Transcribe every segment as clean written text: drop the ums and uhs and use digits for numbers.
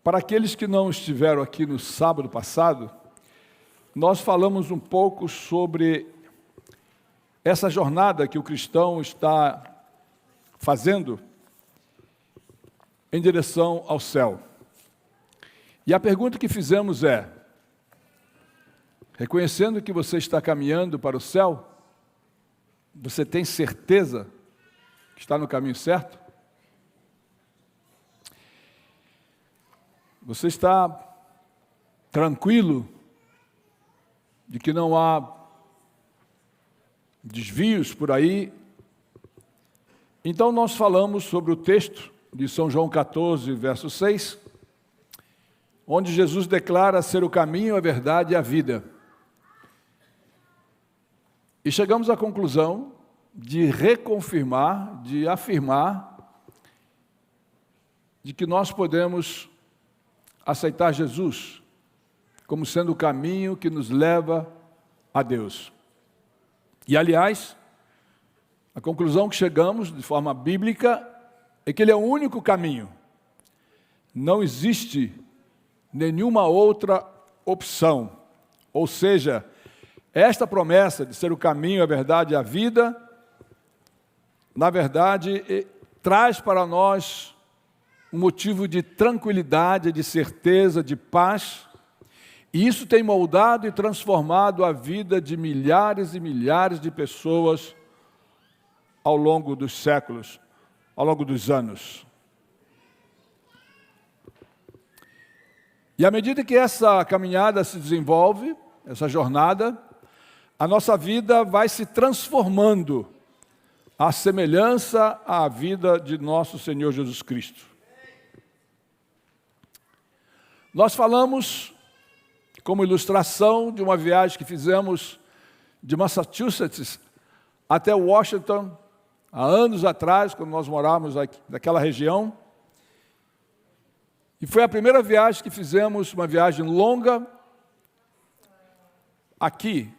Para aqueles que não estiveram aqui no sábado passado, nós falamos um pouco sobre essa jornada que o cristão está fazendo em direção ao céu. E a pergunta que fizemos é: reconhecendo que você está caminhando para o céu, você tem certeza que está no caminho certo? Você está tranquilo de que não há desvios por aí? Então nós falamos sobre o texto de São João 14, verso 6, onde Jesus declara ser o caminho, a verdade e a vida. E chegamos à conclusão de reconfirmar, de afirmar, de que nós podemos aceitar Jesus como sendo o caminho que nos leva a Deus. E, aliás, a conclusão que chegamos, de forma bíblica, é que Ele é o único caminho. Não existe nenhuma outra opção. Ou seja, esta promessa de ser o caminho, a verdade e a vida, na verdade, traz para nós um motivo de tranquilidade, de certeza, de paz. E isso tem moldado e transformado a vida de milhares e milhares de pessoas ao longo dos séculos, ao longo dos anos. E à medida que essa caminhada se desenvolve, essa jornada, a nossa vida vai se transformando à semelhança à vida de nosso Senhor Jesus Cristo. Nós falamos, como ilustração, de uma viagem que fizemos de Massachusetts até Washington, há anos atrás, quando nós morávamos aqui, naquela região. E foi a primeira viagem que fizemos, uma viagem longa, aqui,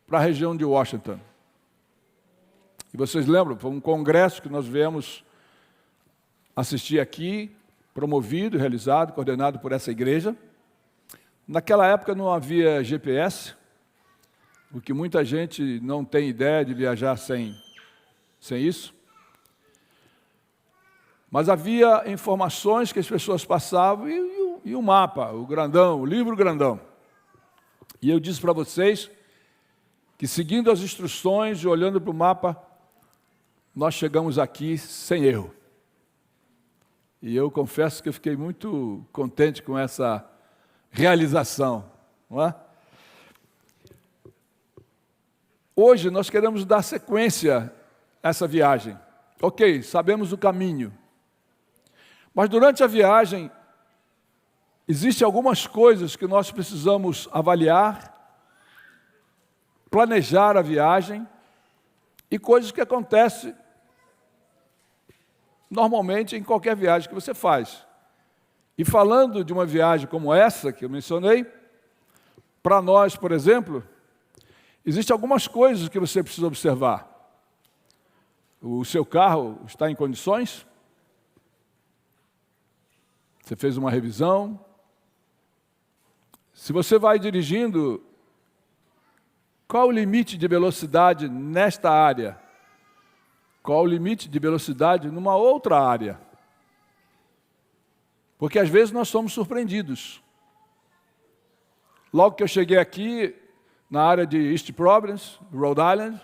para a região de Washington. E vocês lembram, foi um congresso que nós viemos assistir aqui, promovido, realizado, coordenado por essa igreja. Naquela época não havia GPS, o que muita gente não tem ideia de viajar sem isso. Mas havia informações que as pessoas passavam e o mapa, o grandão, o livro grandão. E eu disse para vocês que, seguindo as instruções e olhando para o mapa, nós chegamos aqui sem erro. E eu confesso que eu fiquei muito contente com essa realização, não é? Hoje nós queremos dar sequência a essa viagem. Ok, sabemos o caminho. Mas durante a viagem, existem algumas coisas que nós precisamos avaliar, planejar a viagem, e coisas que acontecem normalmente em qualquer viagem que você faz. E falando de uma viagem como essa que eu mencionei, para nós, por exemplo, existem algumas coisas que você precisa observar. O seu carro está em condições? Você fez uma revisão? Se você vai dirigindo, qual o limite de velocidade nesta área? Qual o limite de velocidade numa outra área? Porque às vezes nós somos surpreendidos. Logo que eu cheguei aqui, na área de East Providence, Rhode Island,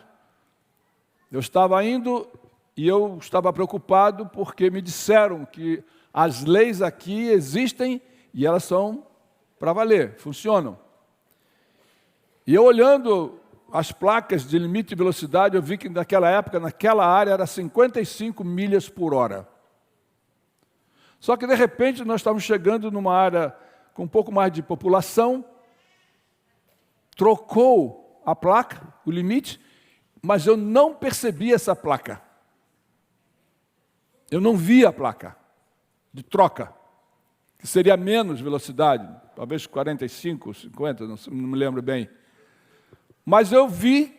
eu estava indo e eu estava preocupado porque me disseram que as leis aqui existem e elas são para valer, funcionam. E eu olhando as placas de limite de velocidade, eu vi que naquela época, naquela área, era 55 milhas por hora. Só que, de repente, nós estávamos chegando numa área com um pouco mais de população, trocou a placa, o limite, mas eu não percebi essa placa. Eu não vi a placa de troca, que seria menos velocidade, talvez 45, 50, não me lembro bem. Mas eu vi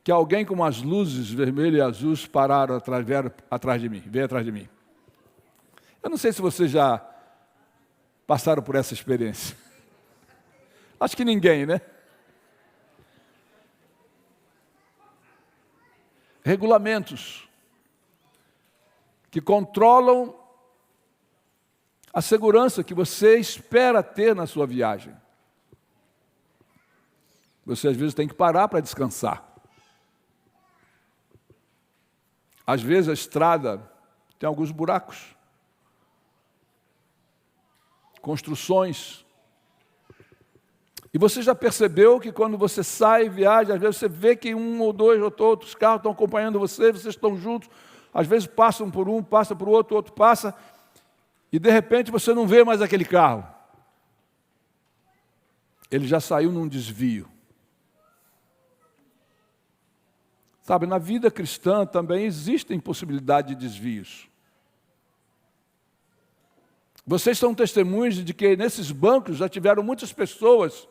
que alguém com umas luzes vermelhas e azuis veio atrás de mim. Eu não sei se você já passaram por essa experiência? Acho que ninguém, né? Regulamentos que controlam a segurança que você espera ter na sua viagem. Você às vezes tem que parar para descansar. Às vezes a estrada tem alguns buracos, construções. E você já percebeu que quando você sai e viaja, às vezes você vê que um ou dois ou outros carros estão acompanhando você, vocês estão juntos, às vezes passam por um, passa por outro, outro passa, e de repente você não vê mais aquele carro. Ele já saiu num desvio. Sabe, na vida cristã também existem possibilidades de desvios. Vocês são testemunhas de que nesses bancos já tiveram muitas pessoas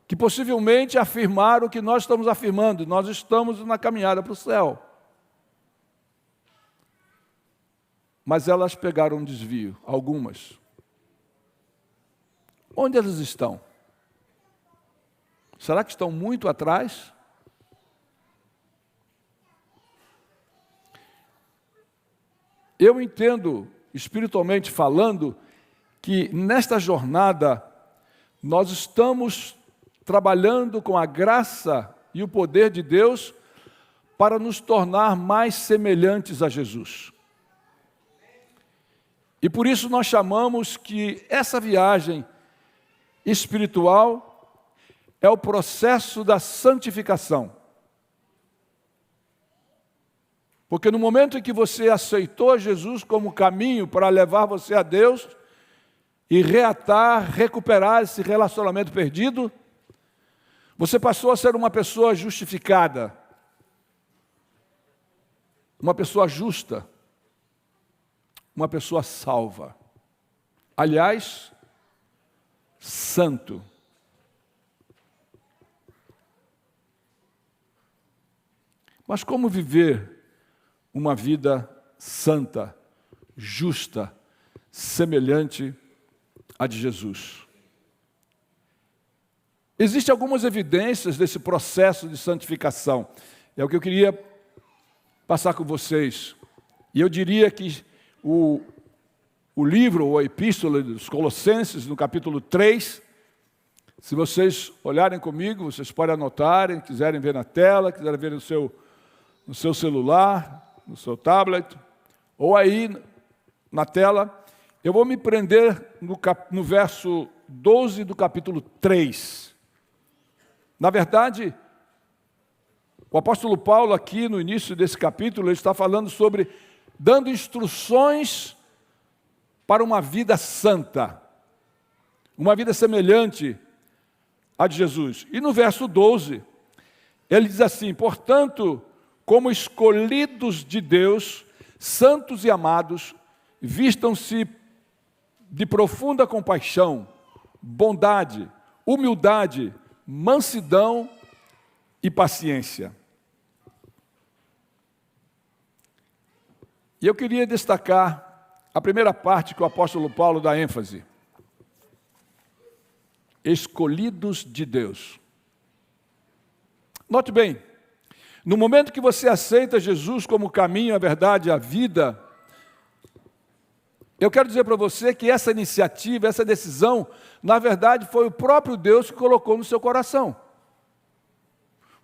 que possivelmente afirmaram o que nós estamos afirmando. Nós estamos na caminhada para o céu. Mas elas pegaram um desvio, algumas. Onde elas estão? Será que estão muito atrás? Eu entendo, espiritualmente falando, que nesta jornada nós estamos trabalhando com a graça e o poder de Deus para nos tornar mais semelhantes a Jesus. E por isso nós chamamos que essa viagem espiritual é o processo da santificação. Porque no momento em que você aceitou Jesus como caminho para levar você a Deus e reatar, recuperar esse relacionamento perdido, você passou a ser uma pessoa justificada, uma pessoa justa, uma pessoa salva. Aliás, santo. Mas como viver uma vida santa, justa, semelhante à de Jesus? Existem algumas evidências desse processo de santificação. É o que eu queria passar com vocês. E eu diria que o livro, ou a epístola dos Colossenses, no capítulo 3, se vocês olharem comigo, vocês podem anotarem, quiserem ver na tela, quiserem ver no seu celular, no seu tablet, ou aí na tela, eu vou me prender no verso 12 do capítulo 3. Na verdade, o apóstolo Paulo aqui no início desse capítulo, ele está falando sobre dando instruções para uma vida santa, uma vida semelhante à de Jesus. E no verso 12, ele diz assim: portanto, como escolhidos de Deus, santos e amados, vistam-se de profunda compaixão, bondade, humildade, mansidão e paciência. E eu queria destacar a primeira parte que o apóstolo Paulo dá ênfase. Escolhidos de Deus. Note bem, no momento que você aceita Jesus como o caminho, a verdade e a vida, eu quero dizer para você que essa iniciativa, essa decisão, na verdade foi o próprio Deus que colocou no seu coração.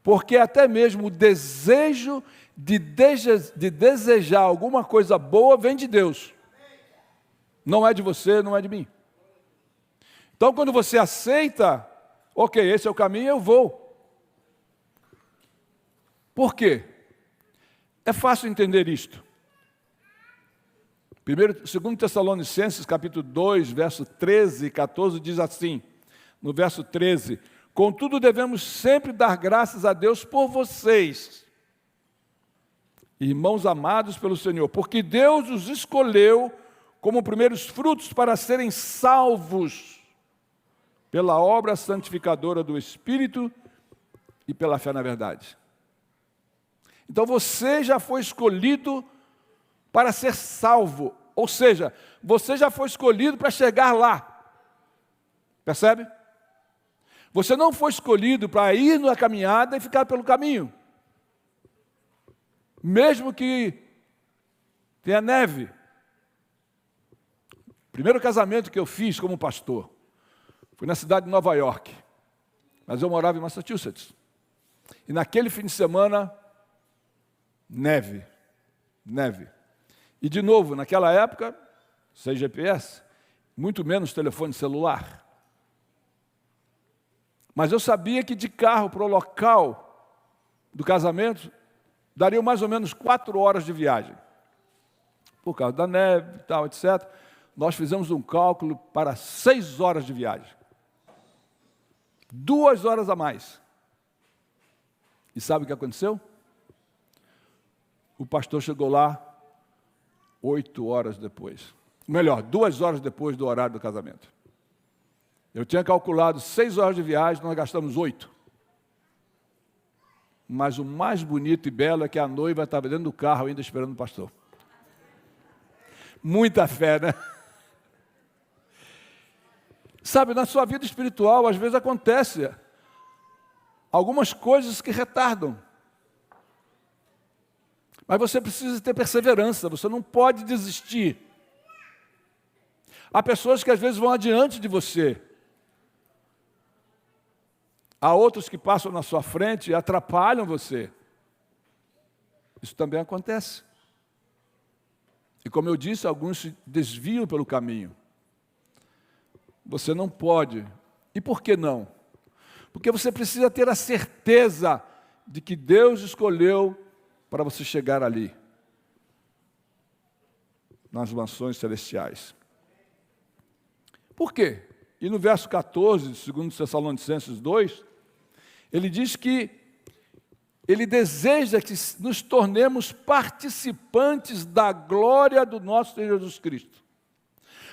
Porque até mesmo o desejo de desejar alguma coisa boa vem de Deus. Não é de você, não é de mim. Então quando você aceita, ok, esse é o caminho, eu vou. Por quê? É fácil entender isto. 2 Tessalonicenses, capítulo 2, verso 13 e 14, diz assim, no verso 13, contudo devemos sempre dar graças a Deus por vocês, irmãos amados pelo Senhor, porque Deus os escolheu como primeiros frutos para serem salvos pela obra santificadora do Espírito e pela fé na verdade. Então você já foi escolhido para ser salvo. Ou seja, você já foi escolhido para chegar lá. Percebe? Você não foi escolhido para ir na caminhada e ficar pelo caminho. Mesmo que tenha neve. O primeiro casamento que eu fiz como pastor foi na cidade de Nova York. Mas eu morava em Massachusetts. E naquele fim de semana, neve. E de novo, naquela época, sem GPS, muito menos telefone celular. Mas eu sabia que de carro para o local do casamento, daria mais ou menos 4 horas de viagem. Por causa da neve e tal, etc. Nós fizemos um cálculo para 6 horas de viagem. 2 horas a mais. E sabe o que aconteceu? O pastor chegou lá 8 horas depois. Melhor, 2 horas depois do horário do casamento. Eu tinha calculado 6 horas de viagem, nós gastamos 8. Mas o mais bonito e belo é que a noiva estava dentro do carro ainda esperando o pastor. Muita fé, né? Sabe, na sua vida espiritual, às vezes acontece algumas coisas que retardam. Mas você precisa ter perseverança, você não pode desistir. Há pessoas que às vezes vão adiante de você. Há outros que passam na sua frente e atrapalham você. Isso também acontece. E como eu disse, alguns se desviam pelo caminho. Você não pode. E por que não? Porque você precisa ter a certeza de que Deus escolheu para você chegar ali, nas mansões celestiais. Por quê? E no verso 14, segundo Tessalonicenses 2, ele diz que ele deseja que nos tornemos participantes da glória do nosso Senhor Jesus Cristo.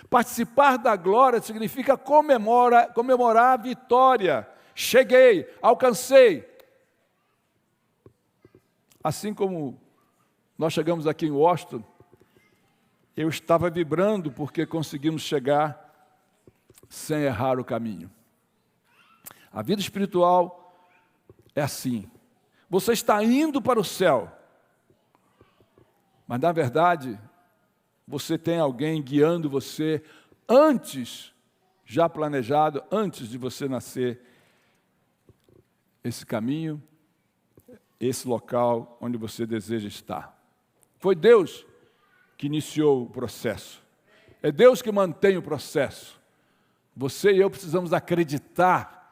Participar da glória significa comemorar a vitória. Cheguei, alcancei. Assim como nós chegamos aqui em Washington, eu estava vibrando porque conseguimos chegar sem errar o caminho. A vida espiritual é assim. Você está indo para o céu, mas na verdade, você tem alguém guiando você antes, já planejado, antes de você nascer, esse caminho, esse local onde você deseja estar. Foi Deus que iniciou o processo. É Deus que mantém o processo. Você e eu precisamos acreditar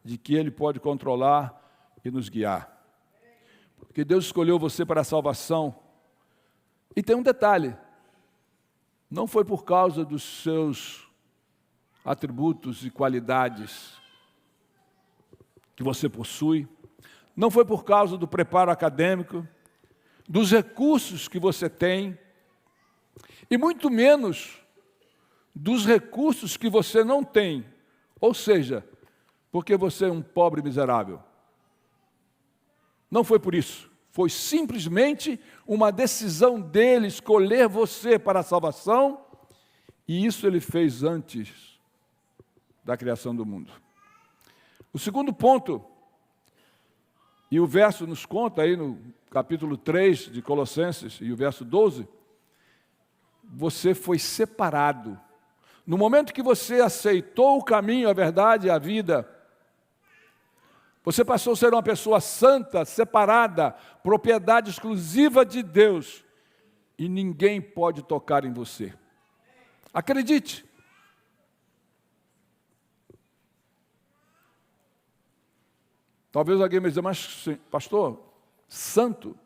de que Ele pode controlar e nos guiar. Porque Deus escolheu você para a salvação. E tem um detalhe. Não foi por causa dos seus atributos e qualidades que você possui. Não foi por causa do preparo acadêmico, dos recursos que você tem, e muito menos dos recursos que você não tem, ou seja, porque você é um pobre miserável. Não foi por isso, foi simplesmente uma decisão dele escolher você para a salvação, e isso ele fez antes da criação do mundo. O segundo ponto, e o verso nos conta aí no capítulo 3 de Colossenses, e o verso 12, você foi separado. No momento que você aceitou o caminho, a verdade e a vida, você passou a ser uma pessoa santa, separada, propriedade exclusiva de Deus, e ninguém pode tocar em você. Acredite. Talvez alguém me diga, mas pastor, santo.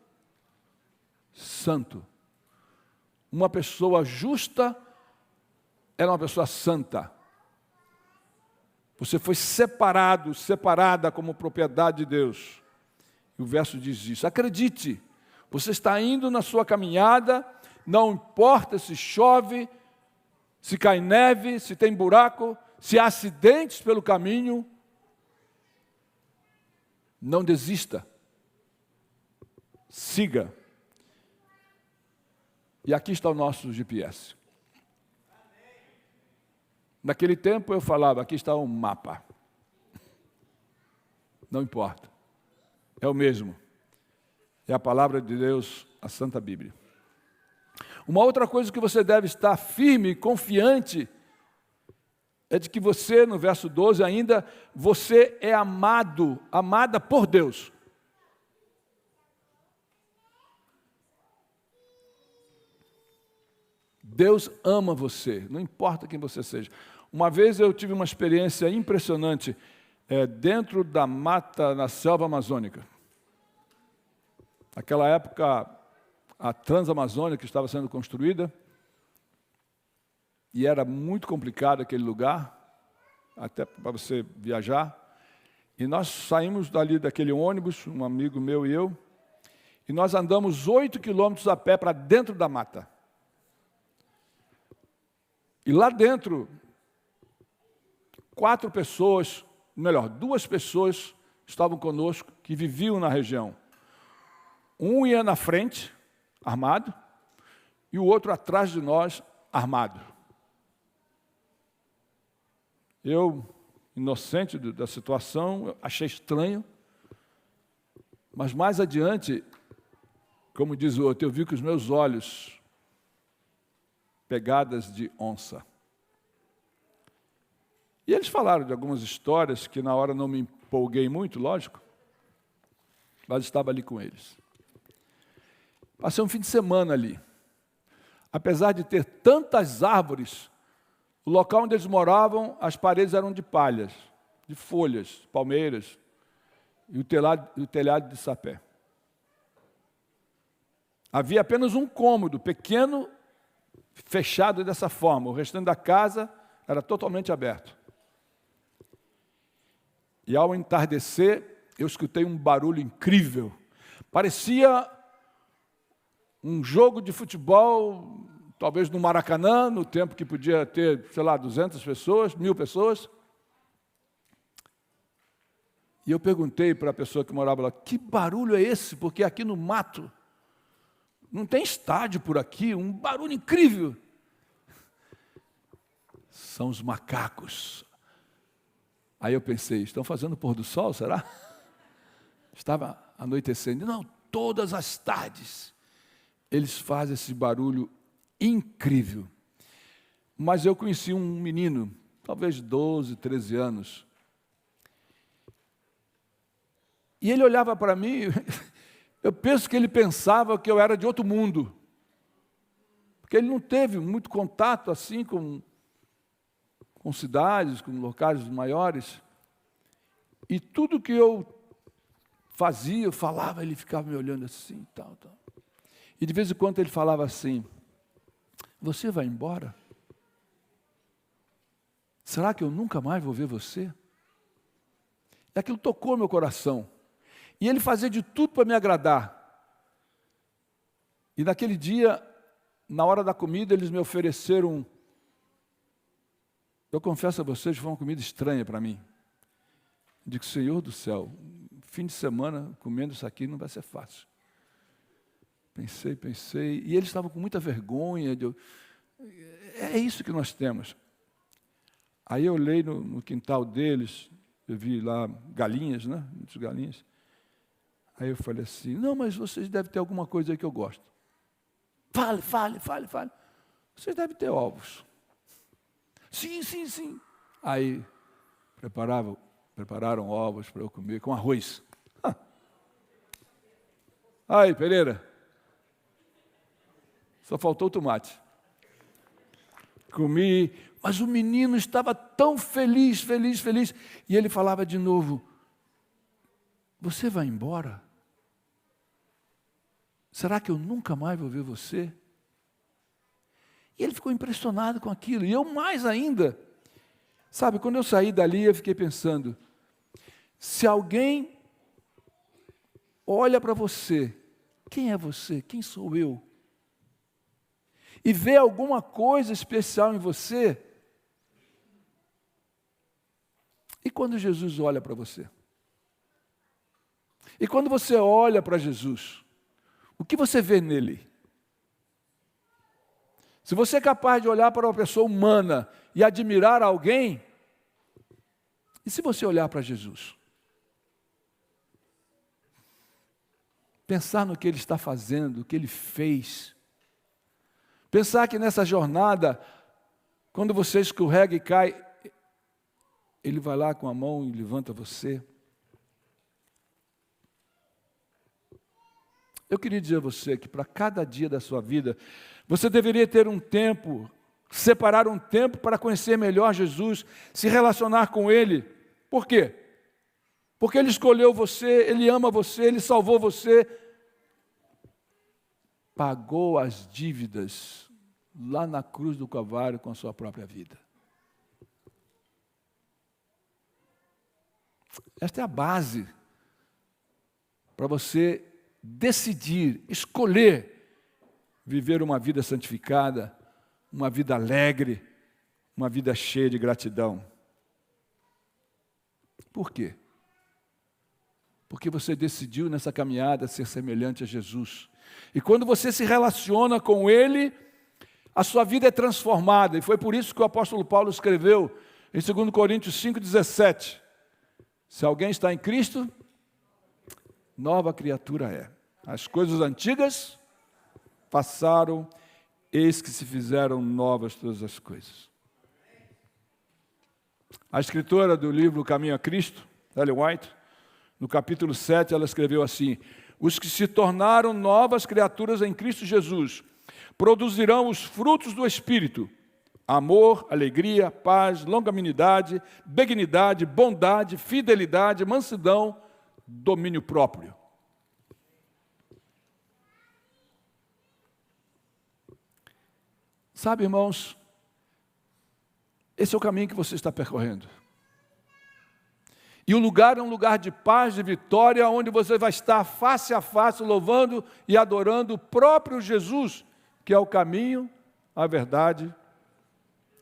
Uma pessoa justa é uma pessoa santa. Você foi separado, separada como propriedade de Deus. E o verso diz isso. Acredite, você está indo na sua caminhada, não importa se chove, se cai neve, se tem buraco, se há acidentes pelo caminho, não desista. Siga. E aqui está o nosso GPS. Naquele tempo eu falava, aqui está um mapa. Não importa. É o mesmo. É a palavra de Deus, a Santa Bíblia. Uma outra coisa que você deve estar firme, confiante, é de que você, no verso 12 ainda, você é amado, amada por Deus. Deus ama você, não importa quem você seja. Uma vez eu tive uma experiência impressionante dentro da mata, na selva amazônica. Naquela época, a Transamazônica estava sendo construída e era muito complicado aquele lugar, até para você viajar. E nós saímos dali daquele ônibus, um amigo meu e eu, e nós andamos 8 quilômetros a pé para dentro da mata. E lá dentro, 2 pessoas estavam conosco que viviam na região. Um ia na frente, armado, e o outro atrás de nós, armado. Eu, inocente da situação, achei estranho, mas mais adiante, como diz o outro, eu vi que os meus olhos, pegadas de onça. E eles falaram de algumas histórias que na hora não me empolguei muito, lógico, mas estava ali com eles. Passei um fim de semana ali. Apesar de ter tantas árvores, o local onde eles moravam, as paredes eram de palhas, de folhas, palmeiras, e o telhado de sapé. Havia apenas um cômodo pequeno, fechado dessa forma. O restante da casa era totalmente aberto. E ao entardecer, eu escutei um barulho incrível. Parecia um jogo de futebol, talvez no Maracanã, no tempo que podia ter, 200 pessoas, 1000 pessoas. E eu perguntei para a pessoa que morava lá, que barulho é esse? Porque aqui no mato, não tem estádio por aqui, um barulho incrível. São os macacos. Aí eu pensei, estão fazendo pôr do sol, será? Estava anoitecendo. Não, todas as tardes eles fazem esse barulho incrível. Mas eu conheci um menino, talvez 12, 13 anos. E ele olhava para mim, eu penso que ele pensava que eu era de outro mundo. Porque ele não teve muito contato assim com cidades, com locais maiores. E tudo que eu fazia, eu falava, ele ficava me olhando assim, tal. E de vez em quando ele falava assim, você vai embora? Será que eu nunca mais vou ver você? E aquilo tocou meu coração. E ele fazia de tudo para me agradar. E naquele dia, na hora da comida, eles me ofereceram, eu confesso a vocês, foi uma comida estranha para mim. Eu digo, Senhor do céu, fim de semana, comendo isso aqui não vai ser fácil. Pensei, e eles estavam com muita vergonha. É isso que nós temos. Aí eu olhei no quintal deles, eu vi lá galinhas, né? Muitas galinhas. Aí eu falei assim, não, mas vocês devem ter alguma coisa aí que eu gosto. Fale. Vocês devem ter ovos. Sim. Aí prepararam ovos para eu comer com arroz. Aí, Pereira, só faltou o tomate. Comi, mas o menino estava tão feliz. E ele falava de novo, você vai embora? Será que eu nunca mais vou ver você? E ele ficou impressionado com aquilo. E eu mais ainda. Sabe, quando eu saí dali, eu fiquei pensando, se alguém olha para você, quem é você? Quem sou eu? E vê alguma coisa especial em você, e quando Jesus olha para você? E quando você olha para Jesus, o que você vê nele? Se você é capaz de olhar para uma pessoa humana e admirar alguém, e se você olhar para Jesus? Pensar no que Ele está fazendo, o que Ele fez. Pensar que nessa jornada, quando você escorrega e cai, Ele vai lá com a mão e levanta você. Eu queria dizer a você que para cada dia da sua vida, você deveria ter um tempo, separar um tempo para conhecer melhor Jesus, se relacionar com Ele. Por quê? Porque Ele escolheu você, Ele ama você, Ele salvou você, pagou as dívidas lá na cruz do Calvário com a sua própria vida. Esta é a base para você decidir, escolher viver uma vida santificada, uma vida alegre, uma vida cheia de gratidão. Por quê? Porque você decidiu nessa caminhada ser semelhante a Jesus. E quando você se relaciona com Ele, a sua vida é transformada. E foi por isso que o apóstolo Paulo escreveu em 2 Coríntios 5,17. Se alguém está em Cristo, nova criatura é. As coisas antigas passaram, eis que se fizeram novas todas as coisas. A escritora do livro Caminho a Cristo, Ellen White, no capítulo 7, ela escreveu assim: os que se tornaram novas criaturas em Cristo Jesus produzirão os frutos do Espírito: amor, alegria, paz, longanimidade, benignidade, bondade, fidelidade, mansidão, domínio próprio. Sabe, irmãos, esse é o caminho que você está percorrendo. E o lugar é um lugar de paz, de vitória, onde você vai estar face a face, louvando e adorando o próprio Jesus, que é o caminho, a verdade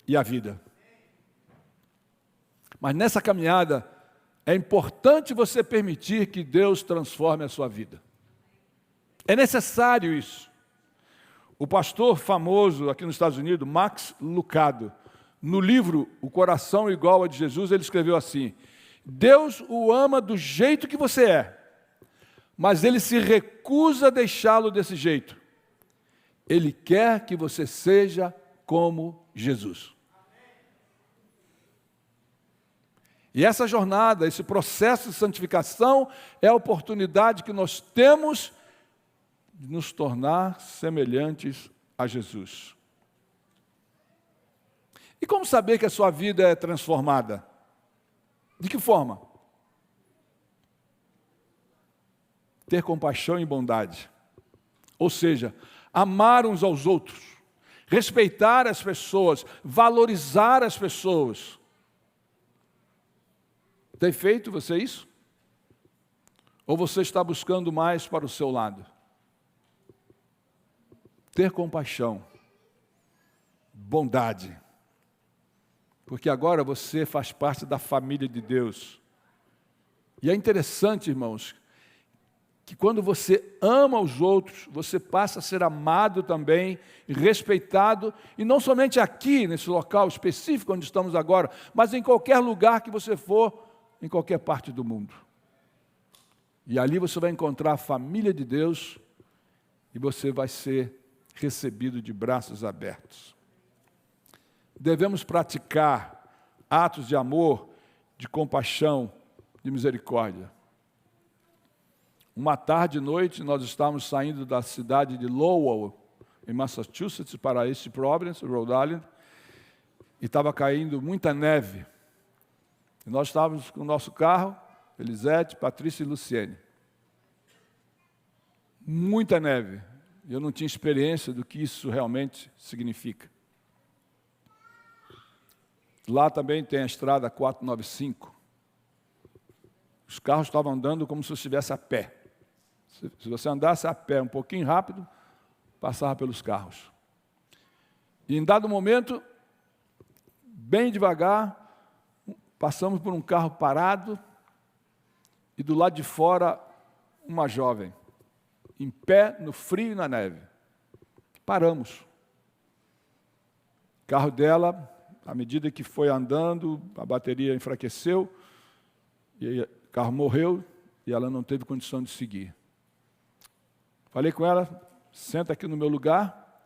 e a vida. Mas nessa caminhada, é importante você permitir que Deus transforme a sua vida. É necessário isso. O pastor famoso aqui nos Estados Unidos, Max Lucado, no livro O Coração Igual ao de Jesus, ele escreveu assim: Deus o ama do jeito que você é, mas Ele se recusa a deixá-lo desse jeito. Ele quer que você seja como Jesus. E essa jornada, esse processo de santificação, é a oportunidade que nós temos de nos tornar semelhantes a Jesus. E como saber que a sua vida é transformada? De que forma? Ter compaixão e bondade. Ou seja, amar uns aos outros, respeitar as pessoas, valorizar as pessoas. Tem feito você isso? Ou você está buscando mais para o seu lado? Ter compaixão, bondade. Porque agora você faz parte da família de Deus. E é interessante, irmãos, que quando você ama os outros, você passa a ser amado também, respeitado, e não somente aqui, nesse local específico onde estamos agora, mas em qualquer lugar que você for, em qualquer parte do mundo. E ali você vai encontrar a família de Deus, e você vai ser recebido de braços abertos. Devemos praticar atos de amor, de compaixão, de misericórdia. Uma tarde e noite, nós estávamos saindo da cidade de Lowell, em Massachusetts, para East Providence, Rhode Island, e estava caindo muita neve. E nós estávamos com o nosso carro, Elisete, Patrícia e Luciene. Muita neve. Eu não tinha experiência do que isso realmente significa. Lá também tem a estrada 495. Os carros estavam andando como se eu estivesse a pé. Se você andasse a pé um pouquinho rápido, passava pelos carros. E em dado momento, bem devagar, passamos por um carro parado e do lado de fora uma jovem, em pé, no frio e na neve. Paramos. carro dela, à medida que foi andando, a bateria enfraqueceu, e aí o carro morreu, e ela não teve condição de seguir. Falei com ela, senta aqui no meu lugar,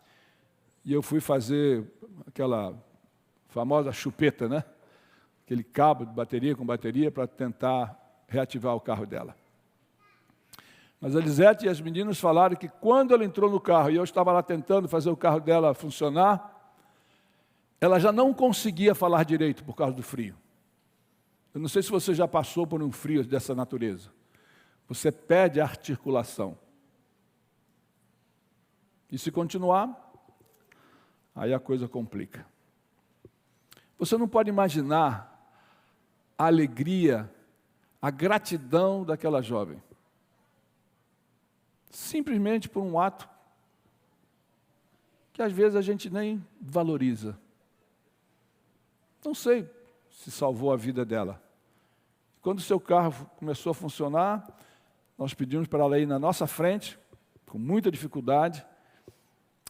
e eu fui fazer aquela famosa chupeta, né? Aquele cabo de bateria com bateria para tentar reativar o carro dela. Mas a Lisete e as meninas falaram que quando ela entrou no carro e eu estava lá tentando fazer o carro dela funcionar, ela já não conseguia falar direito por causa do frio. Eu não sei se você já passou por um frio dessa natureza. Você perde a articulação. E se continuar, aí a coisa complica. Você não pode imaginar a alegria, a gratidão daquela jovem. Simplesmente por um ato que às vezes a gente nem valoriza. Não sei se salvou a vida dela. Quando o seu carro começou a funcionar, nós pedimos para ela ir na nossa frente, com muita dificuldade.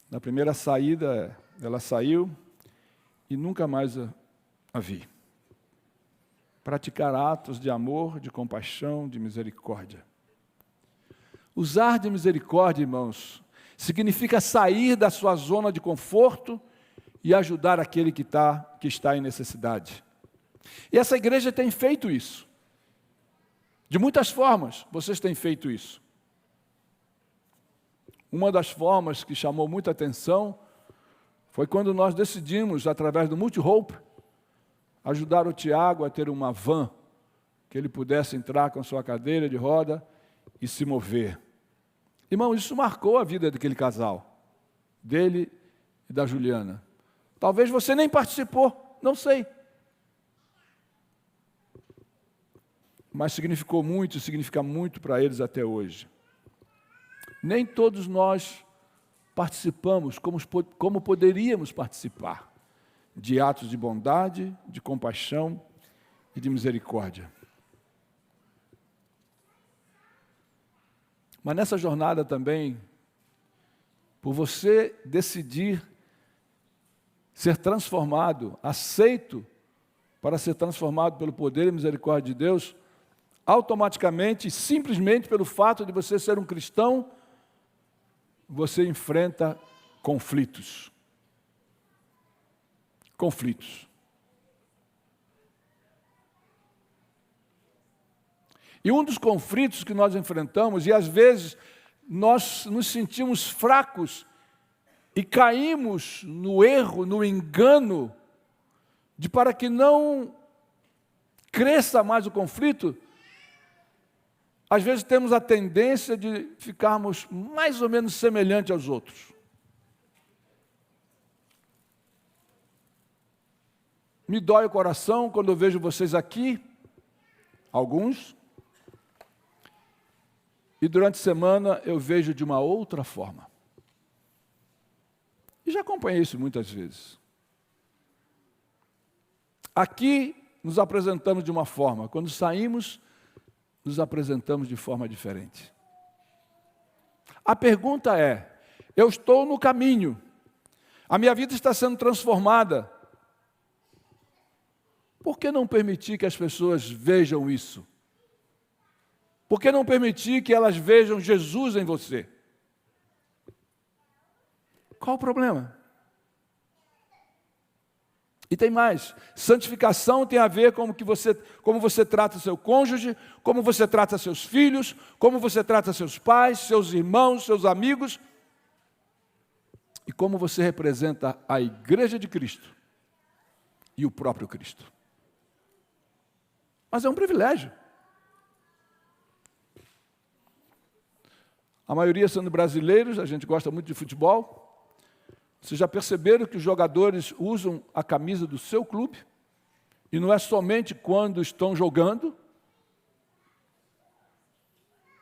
Na primeira saída, ela saiu e nunca mais a vi. Praticar atos de amor, de compaixão, de misericórdia. Usar de misericórdia, irmãos, significa sair da sua zona de conforto e ajudar aquele que está em necessidade. E essa igreja tem feito isso. De muitas formas, vocês têm feito isso. Uma das formas que chamou muita atenção foi quando nós decidimos, através do Multi-Hope, ajudar o Tiago a ter uma van, que ele pudesse entrar com sua cadeira de roda e se mover. Irmão, isso marcou a vida daquele casal, dele e da Juliana. Talvez você nem participou, não sei. Mas significa muito para eles até hoje. Nem todos nós participamos como poderíamos participar de atos de bondade, de compaixão e de misericórdia. Mas nessa jornada também, por você decidir ser transformado, aceito para ser transformado pelo poder e misericórdia de Deus, automaticamente, simplesmente pelo fato de você ser um cristão, você enfrenta conflitos. Conflitos. E um dos conflitos que nós enfrentamos, e às vezes nós nos sentimos fracos e caímos no erro, no engano, de para que não cresça mais o conflito, às vezes temos a tendência de ficarmos mais ou menos semelhantes aos outros. Me dói o coração quando eu vejo vocês aqui, alguns, e durante a semana eu vejo de uma outra forma. E já acompanhei isso muitas vezes. Aqui nos apresentamos de uma forma, quando saímos, nos apresentamos de forma diferente. A pergunta é, eu estou no caminho, a minha vida está sendo transformada, por que não permitir que as pessoas vejam isso? Por que não permitir que elas vejam Jesus em você? Qual o problema? E tem mais, santificação tem a ver com como você trata seu cônjuge, como você trata seus filhos, como você trata seus pais, seus irmãos, seus amigos, e como você representa a igreja de Cristo e o próprio Cristo. Mas é um privilégio. A maioria sendo brasileiros, a gente gosta muito de futebol. Vocês já perceberam que os jogadores usam a camisa do seu clube? E não é somente quando estão jogando.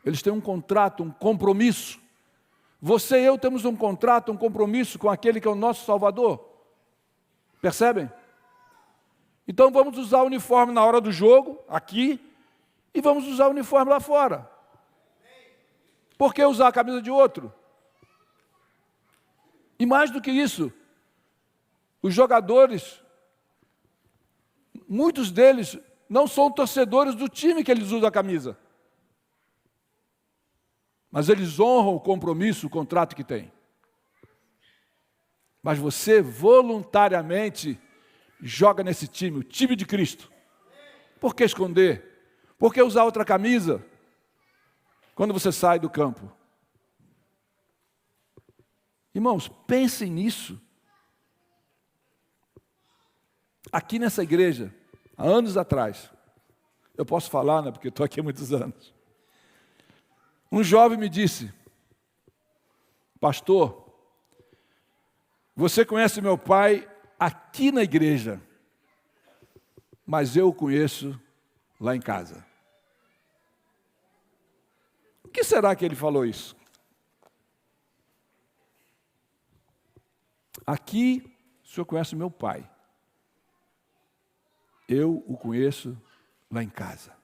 Eles têm um contrato, um compromisso. Você e eu temos um contrato, um compromisso com aquele que é o nosso Salvador. Percebem? Então vamos usar o uniforme na hora do jogo, aqui, e vamos usar o uniforme lá fora. Por que usar a camisa de outro? E mais do que isso, Os jogadores, muitos deles não são torcedores do time que eles usam a camisa. Mas eles honram o compromisso, o contrato que têm. Mas você voluntariamente joga nesse time, o time de Cristo. Por que esconder? Por que usar outra camisa quando você sai do campo? Irmãos, pensem nisso. Aqui nessa igreja, há anos atrás, eu posso falar, né, porque estou aqui há muitos anos. Um jovem me disse: pastor, você conhece meu pai aqui na igreja, mas eu o conheço lá em casa. O que será que ele falou isso? Aqui o senhor conhece meu pai, eu o conheço lá em casa.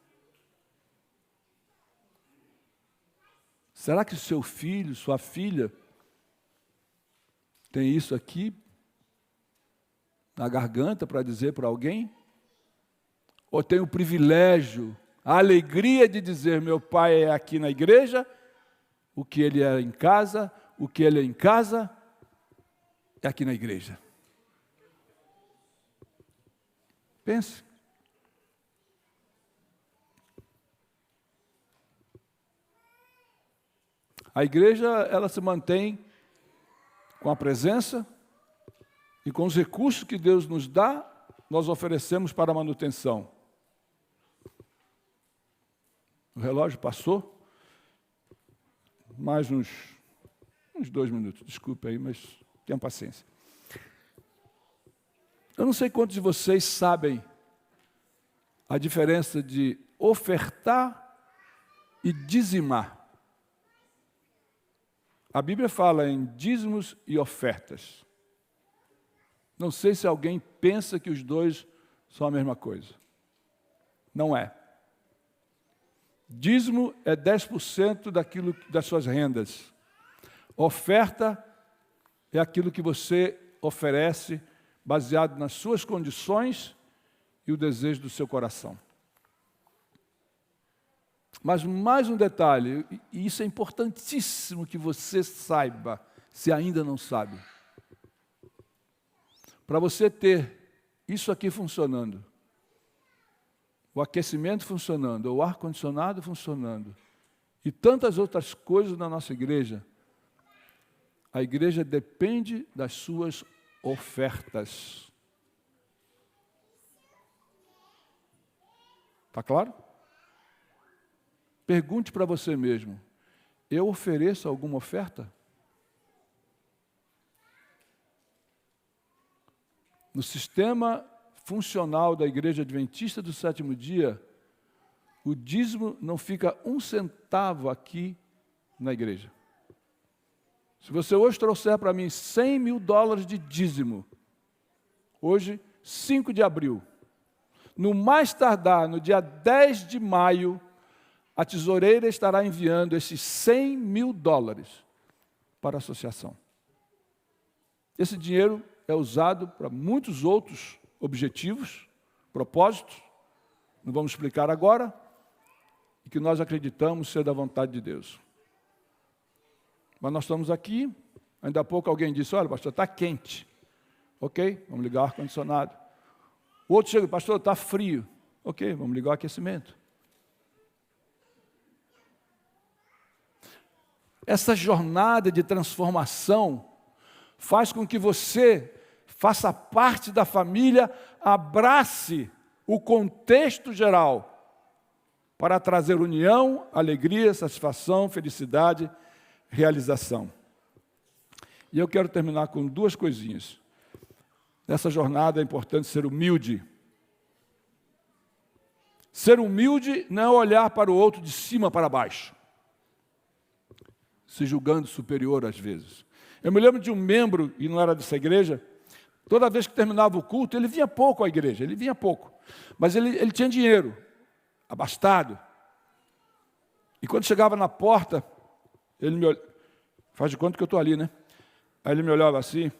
Será que seu filho, sua filha, tem isso aqui na garganta para dizer para alguém? Ou tem o privilégio, a alegria de dizer: meu pai é aqui na igreja, o que ele é em casa, o que ele é em casa é aqui na igreja? Pense. A igreja, ela se mantém com a presença e com os recursos que Deus nos dá, nós oferecemos para a manutenção. O relógio passou. Mais uns 2 minutos, desculpe aí, mas tenham paciência. Eu não sei quantos de vocês sabem a diferença de ofertar e dizimar. A Bíblia fala em dízimos e ofertas. Não sei se alguém pensa que os dois são a mesma coisa. Não é. Dízimo é 10% das suas rendas. Oferta é aquilo que você oferece baseado nas suas condições e o desejo do seu coração. Mas mais um detalhe, e isso é importantíssimo que você saiba, se ainda não sabe. Para você ter isso aqui funcionando, o aquecimento funcionando, o ar-condicionado funcionando, e tantas outras coisas na nossa igreja, a igreja depende das suas ofertas. Está claro? Pergunte para você mesmo: eu ofereço alguma oferta? No sistema funcional da Igreja Adventista do Sétimo Dia, o dízimo não fica 1 centavo aqui na igreja. Se você hoje trouxer para mim $100 mil de dízimo, hoje, 5 de abril, no mais tardar, no dia 10 de maio, a tesoureira estará enviando esses $100 mil para a associação. Esse dinheiro é usado para muitos outros objetivos, propósitos, não vamos explicar agora, e que nós acreditamos ser da vontade de Deus. Mas nós estamos aqui, ainda há pouco alguém disse: olha, pastor, está quente. Ok, vamos ligar o ar-condicionado. O outro chega: pastor, está frio. Ok, vamos ligar o aquecimento. Essa jornada de transformação faz com que você faça parte da família, abrace o contexto geral para trazer união, alegria, satisfação, felicidade, realização. E eu quero terminar com 2 coisinhas. Nessa jornada é importante ser humilde. Ser humilde não é olhar para o outro de cima para baixo, se julgando superior às vezes. Eu me lembro de um membro, e não era dessa igreja, toda vez que terminava o culto, ele vinha pouco à igreja, mas ele tinha dinheiro, abastado. E quando chegava na porta, ele me olhava, faz de conta que eu estou ali, né? Aí ele me olhava assim: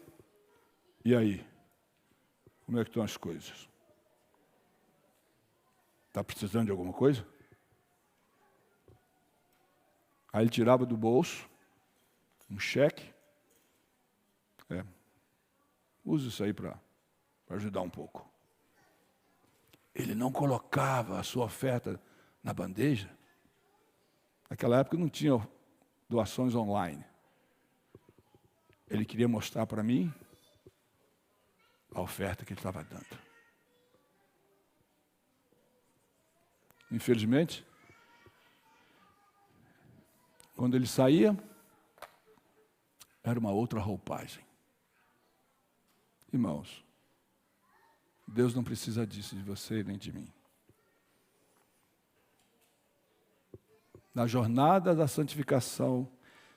e aí? Como é que estão as coisas? Está precisando de alguma coisa? Aí ele tirava do bolso um cheque. Use isso aí para ajudar um pouco. Ele não colocava a sua oferta na bandeja. Naquela época não tinha doações online. Ele queria mostrar para mim a oferta que ele estava dando. Infelizmente, quando ele saía, era uma outra roupagem. Irmãos, Deus não precisa disso de você nem de mim. Na jornada da santificação,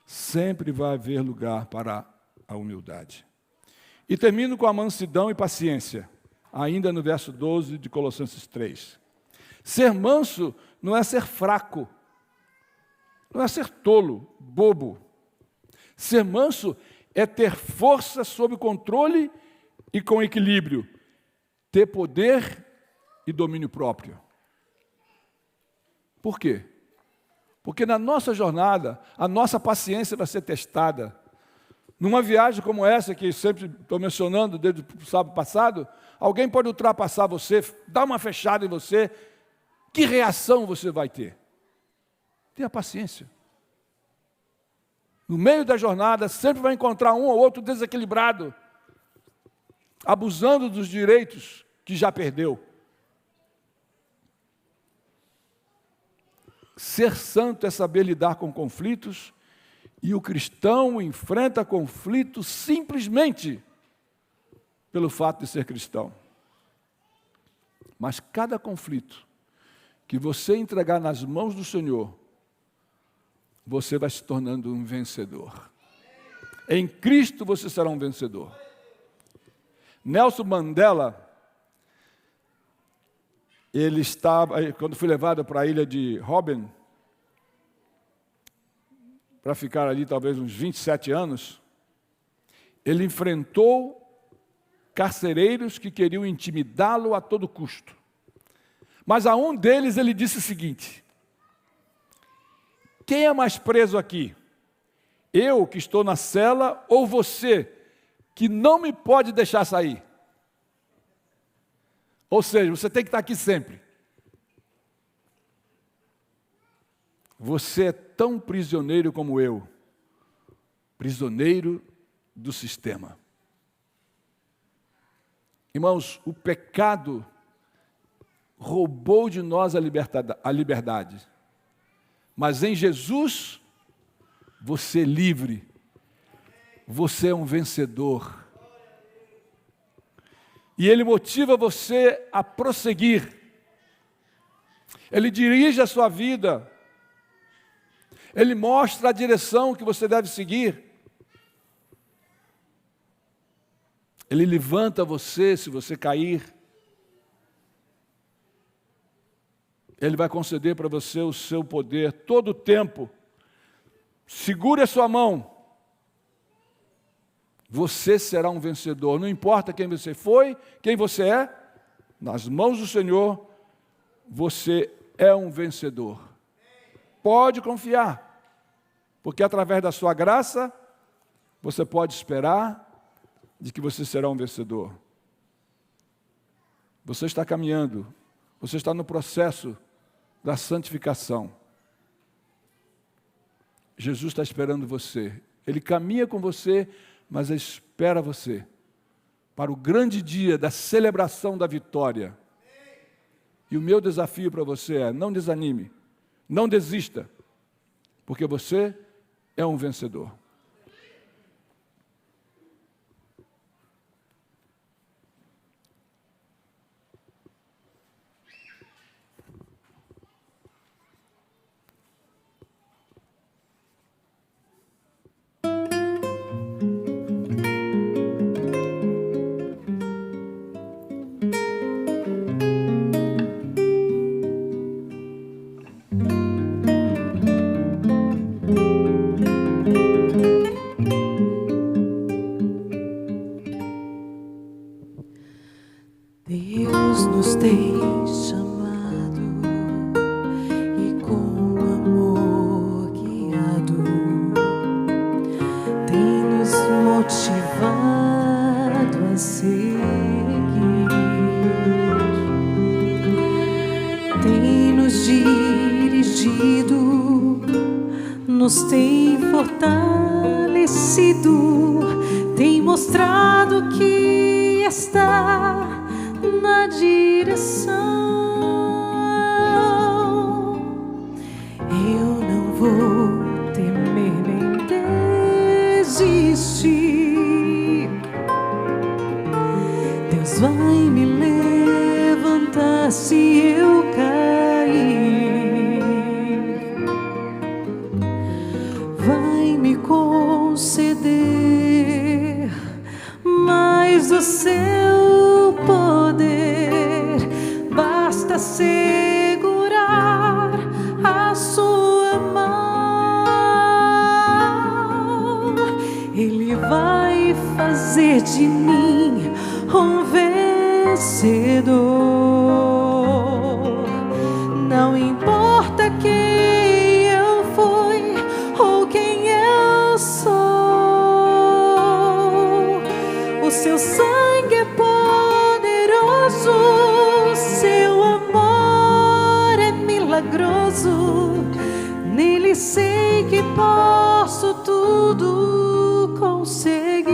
sempre vai haver lugar para a humildade. E termino com a mansidão e paciência, ainda no verso 12 de Colossenses 3. Ser manso não é ser fraco, não é ser tolo, bobo. Ser manso é ter força sob controle e com equilíbrio, ter poder e domínio próprio. Por quê? Porque na nossa jornada, a nossa paciência vai ser testada. Numa viagem como essa, que sempre estou mencionando desde o sábado passado, alguém pode ultrapassar você, dar uma fechada em você. Que reação você vai ter? Tenha paciência. No meio da jornada, sempre vai encontrar um ou outro desequilibrado, abusando dos direitos que já perdeu. Ser santo é saber lidar com conflitos, e o cristão enfrenta conflitos simplesmente pelo fato de ser cristão. Mas cada conflito que você entregar nas mãos do Senhor, você vai se tornando um vencedor. Em Cristo você será um vencedor. Nelson Mandela, ele estava, quando foi levado para a ilha de Robben, para ficar ali talvez uns 27 anos, ele enfrentou carcereiros que queriam intimidá-lo a todo custo. Mas a um deles ele disse o seguinte: quem é mais preso aqui? Eu que estou na cela ou você que não me pode deixar sair? Ou seja, você tem que estar aqui sempre. Você é tão prisioneiro como eu, prisioneiro do sistema. Irmãos, o pecado roubou de nós a liberdade. Mas em Jesus, você é livre. Você é um vencedor. E Ele motiva você a prosseguir. Ele dirige a sua vida. Ele mostra a direção que você deve seguir. Ele levanta você se você cair. Ele vai conceder para você o seu poder todo o tempo. Segure a sua mão. Você será um vencedor. Não importa quem você foi, quem você é, nas mãos do Senhor, você é um vencedor. Pode confiar, porque através da sua graça, você pode esperar de que você será um vencedor. Você está caminhando, você está no processo da santificação. Jesus está esperando você. Ele caminha com você, mas ele espera você para o grande dia da celebração da vitória. E o meu desafio para você é: não desanime, não desista, porque você é um vencedor. tem chamado e com amor guiado, tem nos motivado a seguir, tem nos dirigido, nos tem fortalecido, tem mostrado que está na direção. Eu não vou temer nem desistir. Deus vai me levantar se eu cair, vai me conceder mais do seu poder. Basta segurar a sua mão, Ele vai fazer de mim um vencedor. Não importa quem eu fui ou quem eu sou, o seu sangue é poderoso, seu amor é milagroso. Nele sei que posso tudo conseguir.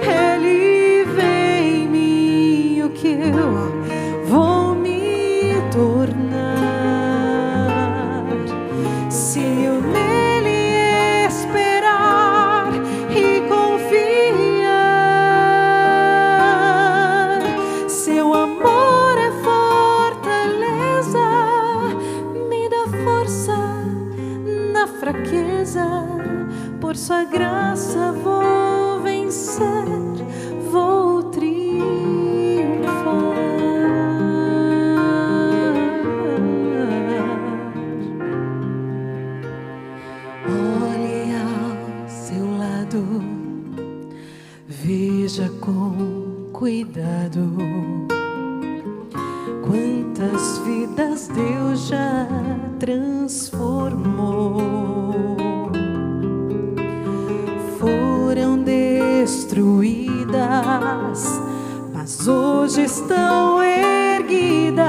Ele vê em mim o que eu vou me tornar. Se eu nele esperar e confiar, seu amor é fortaleza, me dá força na fraqueza. Por sua graça vou vencer, vou triunfar. Olhe ao seu lado, veja com cuidado quantas vidas Deus já transformou. Foram destruídas, mas hoje estão erguidas.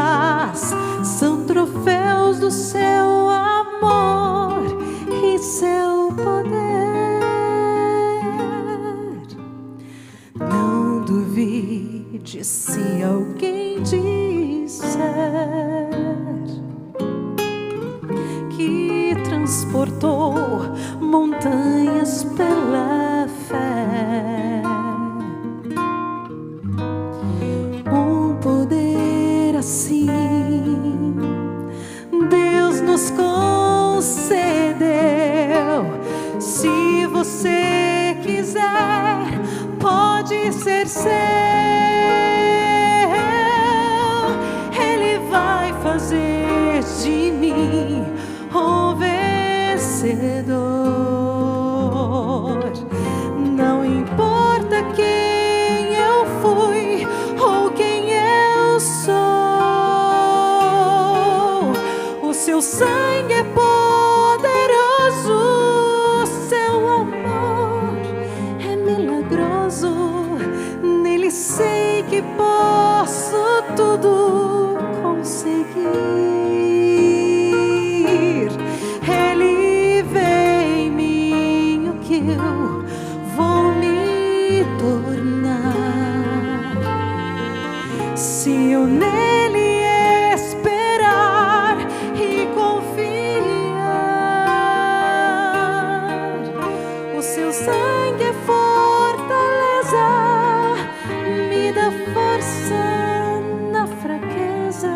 São troféus do seu amor e seu poder. Não duvide se alguém disser que transportou montanhas pela fé. Um poder assim Deus nos concedeu. Se você quiser, pode ser seu. Ele vai fazer de mim um vencedor. Não importa quem eu fui ou quem eu sou, o seu sangue é poderoso, seu amor é milagroso. Nele sei que posso tudo conseguir. Ele vê em mim o que eu vou me tornar. Se eu nele esperar e confiar, o seu sangue é fortaleza, me dá força na fraqueza.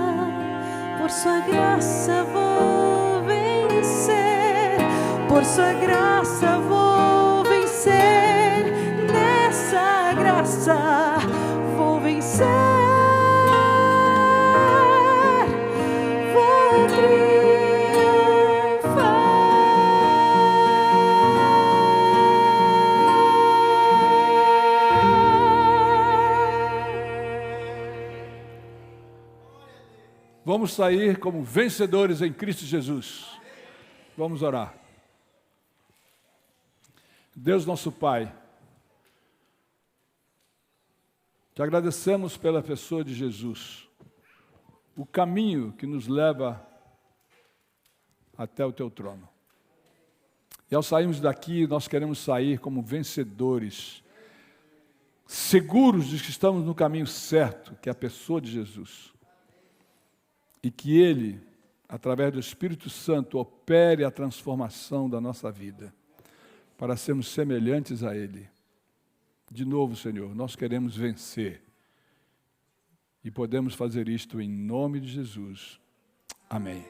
Por sua graça vou vencer, por sua graça vou vencer, nessa graça vou vencer, vou triunfar. Vamos sair como vencedores em Cristo Jesus. Vamos orar. Deus nosso Pai, te agradecemos pela pessoa de Jesus, o caminho que nos leva até o teu trono. E ao sairmos daqui, nós queremos sair como vencedores, seguros de que estamos no caminho certo, que é a pessoa de Jesus. E que Ele, através do Espírito Santo, opere a transformação da nossa vida, para sermos semelhantes a Ele. De novo, Senhor, nós queremos vencer. E podemos fazer isto em nome de Jesus. Amém.